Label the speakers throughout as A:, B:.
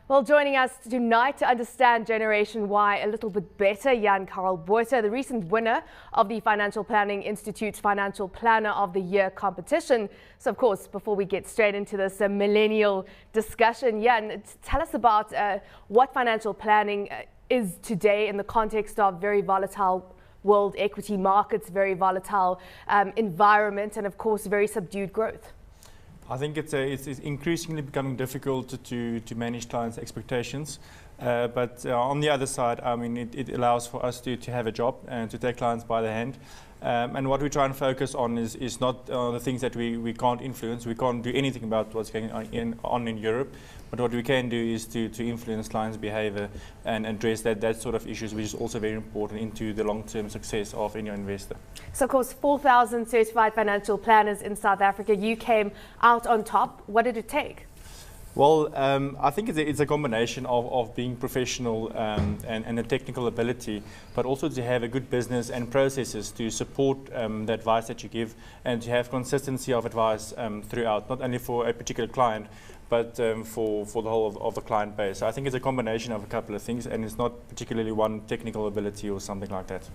A: Well, joining us tonight to understand Generation Y a little bit better, Jan-Karl Botha, the recent winner of the Financial Planning Institute's Financial Planner of the Year competition. So, of course, before we get straight into this millennial discussion, Jan, tell us about what financial planning is today in the context of very volatile world equity markets, very volatile environment, and, of course, very subdued growth.
B: I think it's increasingly becoming difficult to manage clients' expectations. But on the other side, I mean, it allows for us to have a job and to take clients by the hand. And what we try and focus on is not the things that we can't influence. We can't do anything about what's going on in Europe. But what we can do is to influence clients' behavior and address that sort of issues, which is also very important into the long-term success of any investor.
A: So, of course, 4,000 certified financial planners in South Africa. You came out on top. What did it take?
B: Well, I think it's a combination of being professional and a technical ability, but also to have a good business and processes to support the advice that you give and to have consistency of advice throughout, not only for a particular client, but for the whole of the client base. So I think it's a combination of a couple of things, and it's not particularly one technical ability or something like that.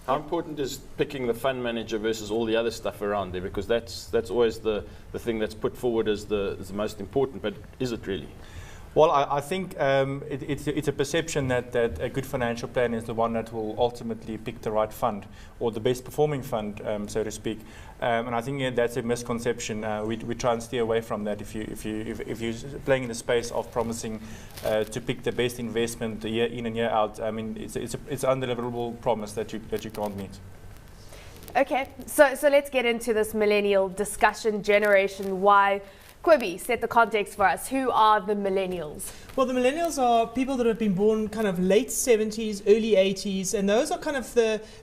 C: How important is picking the fund manager versus all the other stuff around there? Because that's always the thing that's put forward as the most important, but is it really?
B: Well, I think it's a perception that a good financial plan is the one that will ultimately pick the right fund or the best performing fund, so to speak. And I think that's a misconception. We try and steer away from that. If you're playing in the space of promising to pick the best investment year in and year out, I mean, it's an undeliverable promise that you can't meet.
A: Okay, so let's get into this millennial discussion. Generation Y. Quibi, set the context for us. Who are the millennials?
D: Well, the millennials are people that have been born kind of late 70s, early 80s, and those are kind of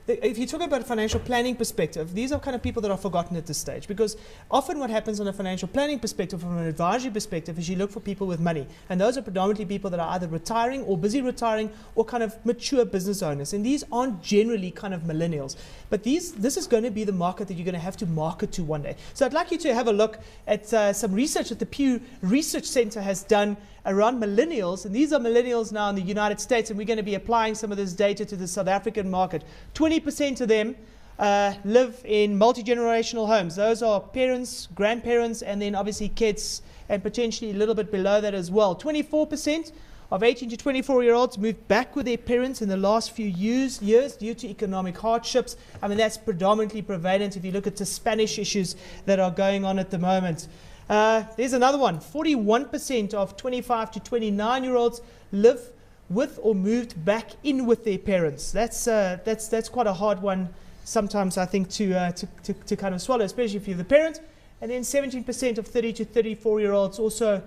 D: if you talk about a financial planning perspective, these are kind of people that are forgotten at this stage, because often what happens on a financial planning perspective, from an advisory perspective, is you look for people with money, and those are predominantly people that are either retiring or busy retiring or kind of mature business owners, and these aren't generally kind of millennials. But this is going to be the market that you're going to have to market to one day. So I'd like you to have a look at some research that the Pew Research Center has done around millennials, and these are millennials now in the United States, and we're going to be applying some of this data to the South African market. 20% of them live in multi-generational homes. Those are parents, grandparents, and then obviously kids, and potentially a little bit below that as well. 24% of 18 to 24-year-olds moved back with their parents in the last few years due to economic hardships. I mean, that's predominantly prevalent if you look at the Spanish issues that are going on at the moment. There's another one. 41% of 25 to 29-year-olds live with or moved back in with their parents. That's quite a hard one sometimes, I think, to kind of swallow, especially if you're the parent. And then 17% of 30 to 34-year-olds also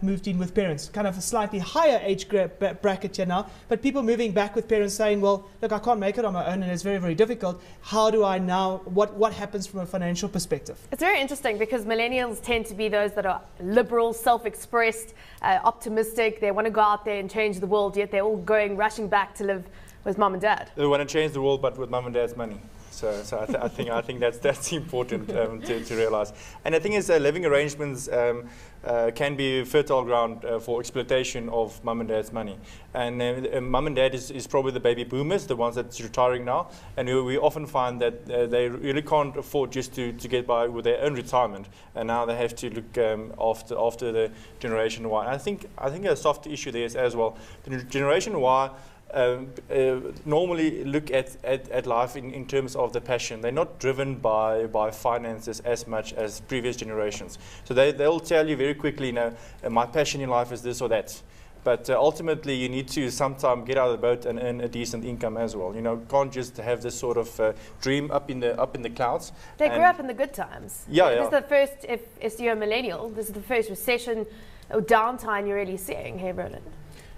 D: moved in with parents. Kind of a slightly higher age bracket here now, but people moving back with parents saying, well, look, I can't make it on my own and it's very, very difficult. How do I now, what happens from a financial perspective?
A: It's very interesting because millennials tend to be those that are liberal, self-expressed, optimistic. They want to go out there and change the world, yet they're all rushing back to live with mom and dad.
B: They want to change the world, but with mom and dad's money. So I think that's important to realize. And the thing is, living arrangements can be fertile ground for exploitation of mum and dad's money. And mum and dad is probably the baby boomers, the ones that's retiring now. And we often find that they really can't afford just to get by with their own retirement. And now they have to look after the Generation Y. And I think a soft issue there is as well. The Generation Y normally look at life in terms of the passion. They're not driven by finances as much as previous generations. So they'll tell you very quickly, my passion in life is this or that. But ultimately, you need to sometime get out of the boat and earn a decent income as well. You can't just have this sort of dream up in the clouds.
A: They grew up in the good times.
B: Yeah,
A: This is the first, if you're a millennial, this is the first recession or downtime you're really seeing. Hey, Roland.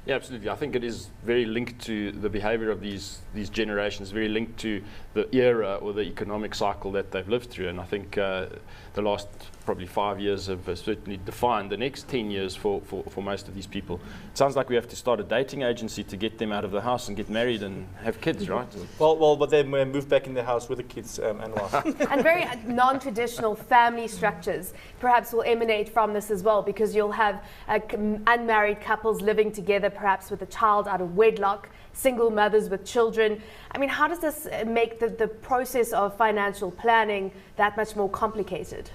C: Yeah, absolutely. I think it is very linked to the behavior of these generations, very linked to the era or the economic cycle that they've lived through. And I think the last probably 5 years have certainly defined the next 10 years for most of these people. It sounds like we have to start a dating agency to get them out of the house and get married and have kids, right?
B: Well, but they move back in the house with the kids and wife.
A: And very non-traditional family structures perhaps will emanate from this as well, because you'll have unmarried couples living together, perhaps with a child out of wedlock, single mothers with children. I mean, how does this make the process of financial planning that much more complicated?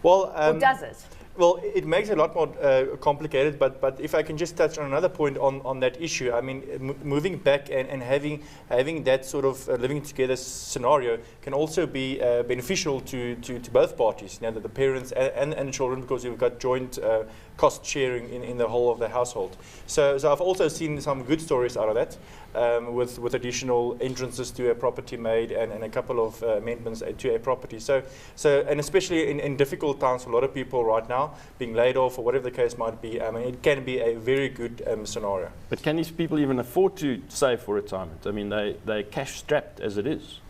B: Well,
A: or does it?
B: Well, it makes it a lot more complicated, but if I can just touch on another point on that issue, I mean, moving back and having that sort of living together scenario can also be beneficial to both parties, you know, the parents and the children, because you've got joint cost sharing in the whole of the household. So I've also seen some good stories out of that, with additional entrances to a property made and a couple of amendments to a property. So and especially in difficult times for a lot of people right now, being laid off or whatever the case might be, I mean, it can be a very good scenario.
C: But can these people even afford to save for retirement? I mean, they're cash strapped as it is.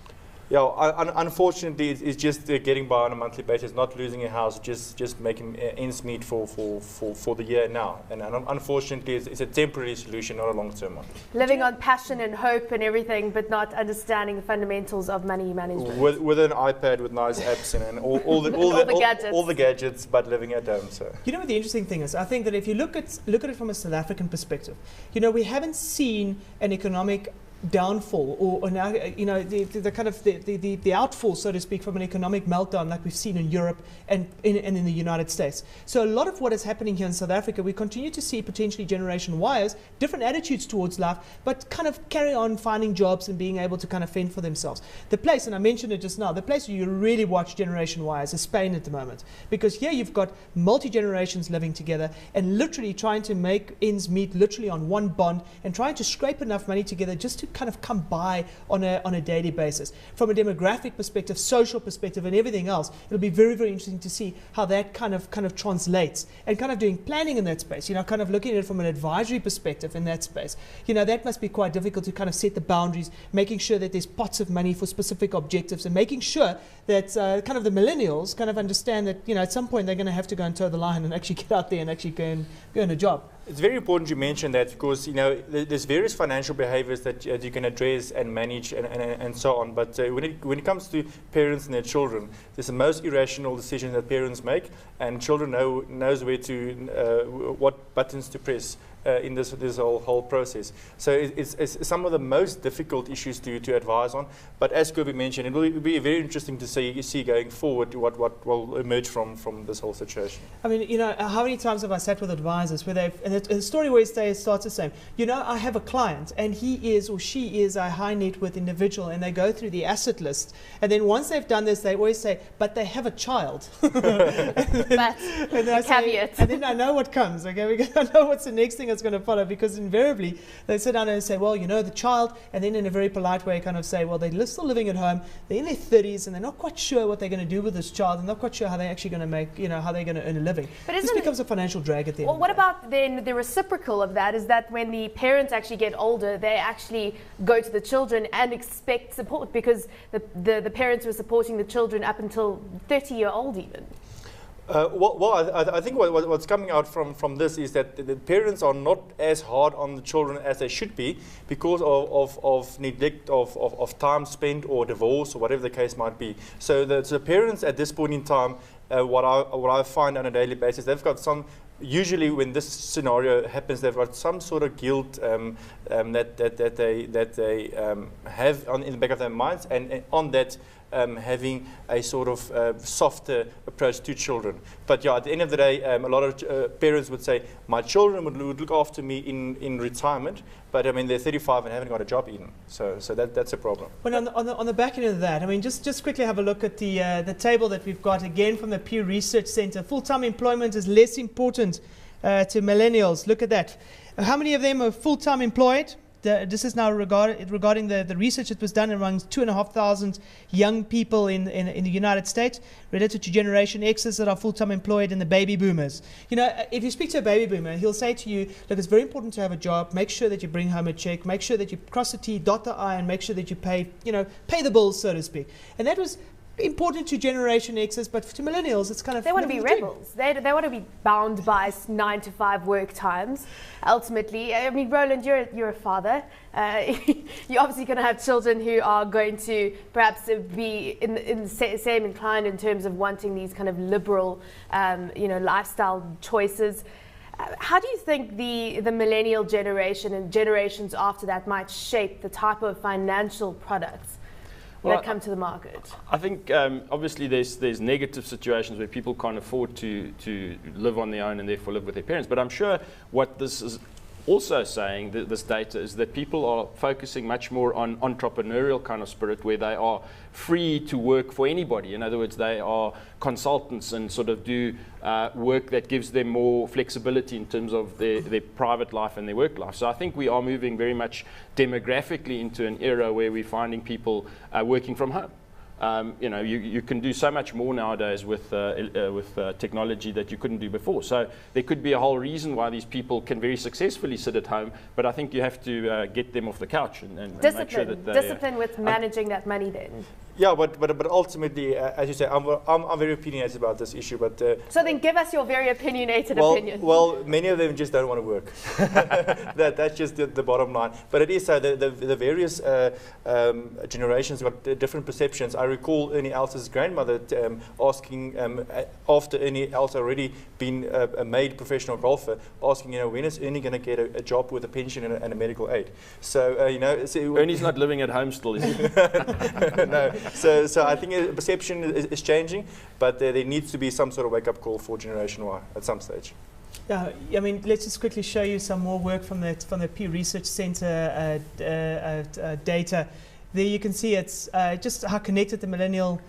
B: Yeah, unfortunately, it's just getting by on a monthly basis, not losing a house, just making ends meet for the year now. And unfortunately, it's a temporary solution, not a long-term one.
A: Living on passion and hope and everything, but not understanding the fundamentals of money management.
B: With an iPad with nice apps and all the gadgets, but living at home. So
D: you know what the interesting thing is? I think that if you look at it from a South African perspective, you know, we haven't seen an economic downfall or now, you know, the kind of the outfall, so to speak, from an economic meltdown like we've seen in Europe and in the United States. So a lot of what is happening here in South Africa, we continue to see potentially Generation Y's, different attitudes towards life, but kind of carry on finding jobs and being able to kind of fend for themselves. The place, and I mentioned it just now, the place where you really watch Generation Y is Spain at the moment, because here you've got multi-generations living together and literally trying to make ends meet literally on one bond and trying to scrape enough money together just to kind of come by on a daily basis. From a demographic perspective, social perspective, and everything else, it'll be very, very interesting to see how that kind of translates, and kind of doing planning in that space, you know, kind of looking at it from an advisory perspective in that space. You know, that must be quite difficult to kind of set the boundaries, making sure that there's pots of money for specific objectives, and making sure that kind of the millennials kind of understand that, you know, at some point they're going to have to go and toe the line and actually get out there and actually go in a job.
B: It's very important you mention that, because, you know, there's various financial behaviors that you can address and manage and so on. But when it comes to parents and their children, there's the most irrational decision that parents make, and children knows where to what buttons to press in this whole process. So it's some of the most difficult issues to advise on. But as Kobe mentioned, it will be very interesting to see going forward what will emerge from this whole situation.
D: I mean, you know, how many times have I sat with advisors where and the story always starts the same. You know, I have a client and he is or she is a high net worth individual, and they go through the asset list, and then once they've done this, they always say, but they have a child.
A: Caveat.
D: And then I know what comes, okay, because I know what's the next thing that's going to follow, because invariably they sit down and say, well, you know, the child, and then in a very polite way kind of say, well, they're still living at home, they're in their 30s, and they're not quite sure what they're going to do with this child, and not quite sure how they're actually going to make, you know, how they're going to earn a living. But this becomes a financial drag at the end.
A: Well, what about then the reciprocal of that, is that when the parents actually get older, they actually go to the children and expect support, because the parents were supporting the children up until 30-year-old even.
B: I think what's coming out from this is that the parents are not as hard on the children as they should be, because of neglect of time spent or divorce or whatever the case might be. So the parents at this point in time, what I find on a daily basis, they've got some. Usually, when this scenario happens, they've got some sort of guilt that they have in the back of their minds, and on that. Having a sort of softer approach to children. But yeah, at the end of the day, a lot of parents would say, my children would look after me in retirement, but I mean, they're 35 and haven't got a job even. So that's a problem.
D: Well, on the back end of that, I mean, just quickly have a look at the table that we've got, again, from the Pew Research Center. Full-time employment is less important to millennials. Look at that. How many of them are full-time employed? This is now regarding the research that was done among 2,500 young people in the United States, related to Generation X's that are full-time employed, and the baby boomers. You know, if you speak to a baby boomer, he'll say to you, look, it's very important to have a job, make sure that you bring home a check, make sure that you cross the T, dot the I, and make sure that you pay the bills, so to speak. And that was important to Generation X's, but to millennials, it's kind of...
A: They want to be rebels. They want to be bound by 9-to-5 work times, ultimately. I mean, Roland, you're a father. You're obviously going to have children who are going to perhaps be in the same inclined in terms of wanting these kind of liberal, lifestyle choices. How do you think the millennial generation and generations after that might shape the type of financial products that come to the market?
C: I think obviously there's negative situations where people can't afford to live on their own and therefore live with their parents. But I'm sure what this is also saying, this data, is that people are focusing much more on entrepreneurial kind of spirit, where they are free to work for anybody. In other words, they are consultants and sort of do work that gives them more flexibility in terms of their private life and their work life. So I think we are moving very much demographically into an era where we're finding people working from home. You can do so much more nowadays with technology that you couldn't do before. So there could be a whole reason why these people can very successfully sit at home, but I think you have to get them off the couch and make sure that they...
A: Discipline with managing that money then.
B: Yeah, but ultimately, as you say, I'm very opinionated about this issue. But
A: so then, give us your very opinionated opinion.
B: Well, many of them just don't want to work. That's just the bottom line. But it is so. The various generations got different perceptions. I recall Ernie Elsa's grandmother asking, after Ernie Elsa already been a made professional golfer, asking, when is Ernie going to get a job with a pension and a medical aid? So
C: Ernie's not living at home still, is he?
B: No. So I think perception is changing, but there needs to be some sort of wake-up call for Generation Y at some stage.
D: Yeah, I mean, let's just quickly show you some more work from the Pew Research Center data. There you can see it's just how connected the millennials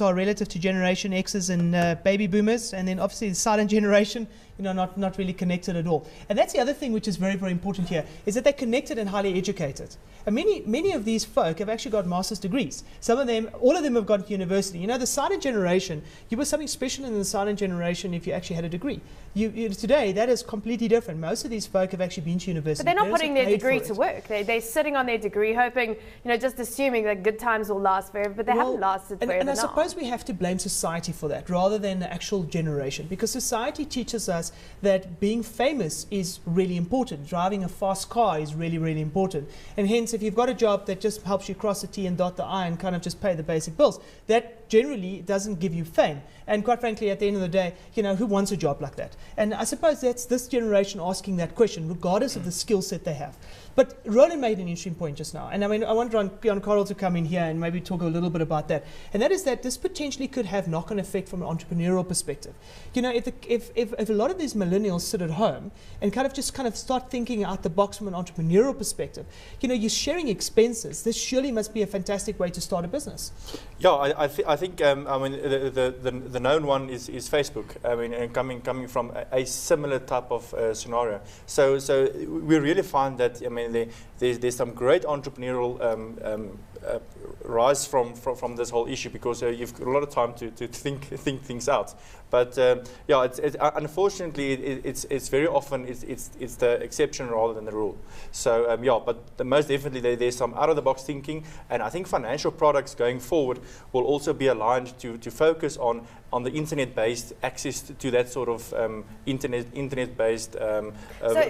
D: are relative to Generation X's and baby boomers, and then obviously the silent generation, not really connected at all. And that's the other thing which is very, very important here, is that they're connected and highly educated. And many of these folk have actually got master's degrees. Some of them, all of them have gone to university. The silent generation, you were something special in the silent generation if you actually had a degree. Today, that is completely different. Most of these folk have actually been to university.
A: But they're not putting their degree to work. They're sitting on their degree hoping, just assuming that good times will last forever, but they haven't lasted forever
D: And I
A: now.
D: suppose we have to blame society for that rather than the actual generation, because society teaches us that being famous is really important. Driving a fast car is really, really important. And hence, if you've got a job that just helps you cross the T and dot the I and kind of just pay the basic bills, that generally doesn't give you fame. And quite frankly, at the end of the day, who wants a job like that? And I suppose that's this generation asking that question, regardless of the skill set they have. But Roland made an interesting point just now. And I mean, I want Jan Karel to come in here and maybe talk a little bit about that. And that is that this potentially could have knock-on effect from an entrepreneurial perspective. If a lot of these millennials sit at home and kind of start thinking out the box from an entrepreneurial perspective, you're sharing expenses. This surely must be a fantastic way to start a business.
B: Yeah, I think the known one is Facebook. I mean, and coming from a similar type of scenario. So we really find that, I mean, there's some great entrepreneurial rise from this whole issue, because you've got a lot of time to think things out. But unfortunately, it's very often it's the exception rather than the rule. So but most definitely there's some out of the box thinking, and I think financial products going forward will also be aligned to focus on the internet-based access to that sort of internet-based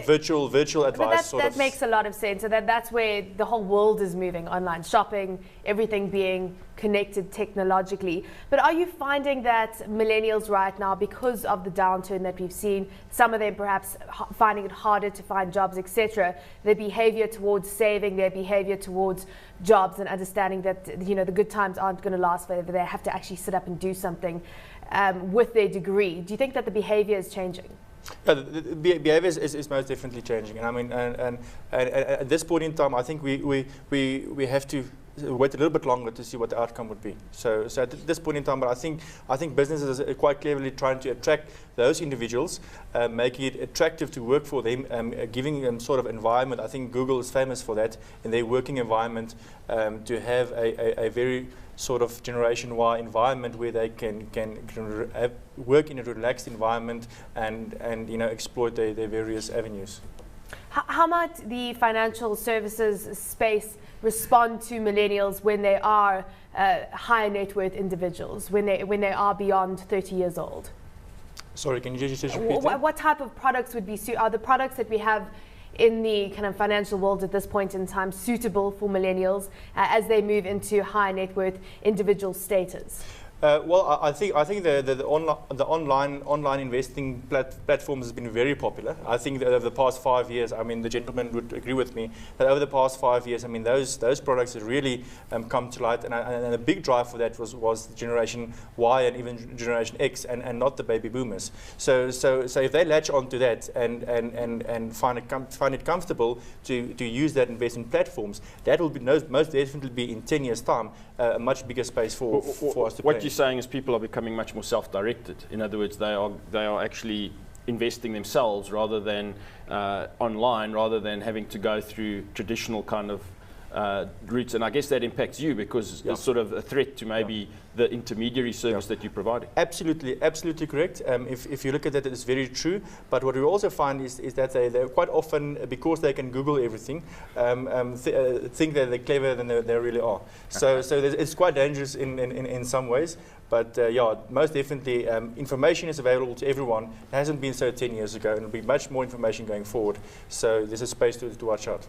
B: virtual advice.
A: But that makes a lot of sense. So that's where the whole world is moving: online shopping, everything being connected technologically. But are you finding that millennials right now, because of the downturn that we've seen, some of them perhaps finding it harder to find jobs, etc., their behavior towards saving, their behavior towards jobs, and understanding that the good times aren't going to last forever, they have to actually sit up and do something with their degree? Do you think that the behavior is changing?
B: Yeah, the behavior is most definitely changing, and I mean, and at this point in time, I think we have to wait a little bit longer to see what the outcome would be. So at this point in time, but I think businesses are quite cleverly trying to attract those individuals, making it attractive to work for them, giving them sort of environment. I think Google is famous for that in their working environment, to have a very sort of Generation Y environment where they can work in a relaxed environment and exploit their various avenues.
A: How might the financial services space respond to millennials when they are high net worth individuals, when they are beyond 30 years old?
B: Sorry, can you just repeat that?
A: What type of products would be are the products that we have in the kind of financial world at this point in time suitable for millennials as they move into high net worth individual status?
B: Well, I think the online investing platforms has been very popular. I think that over the past 5 years, I mean, the gentleman would agree with me that over the past 5 years, I mean, those products have really come to light, and a big drive for that was Generation Y and even Generation X, and not the baby boomers. So if they latch onto that and find it comfortable to use that investment platforms, that will be most definitely be in 10 years' time a much bigger space for us to play.
C: What you're saying is people are becoming much more self-directed. In other words, they are actually investing themselves rather than online, rather than having to go through traditional kind of routes. And I guess that impacts you because it's sort of a threat to maybe the intermediary service that you're providing.
B: Absolutely, absolutely correct. If you look at that, it's very true. But what we also find is that they're quite often, because they can Google everything, think that they're cleverer than they really are. So it's quite dangerous in some ways. But yeah, most definitely, information is available to everyone. It hasn't been so 10 years ago, and there'll be much more information going forward. So there's a space to watch out.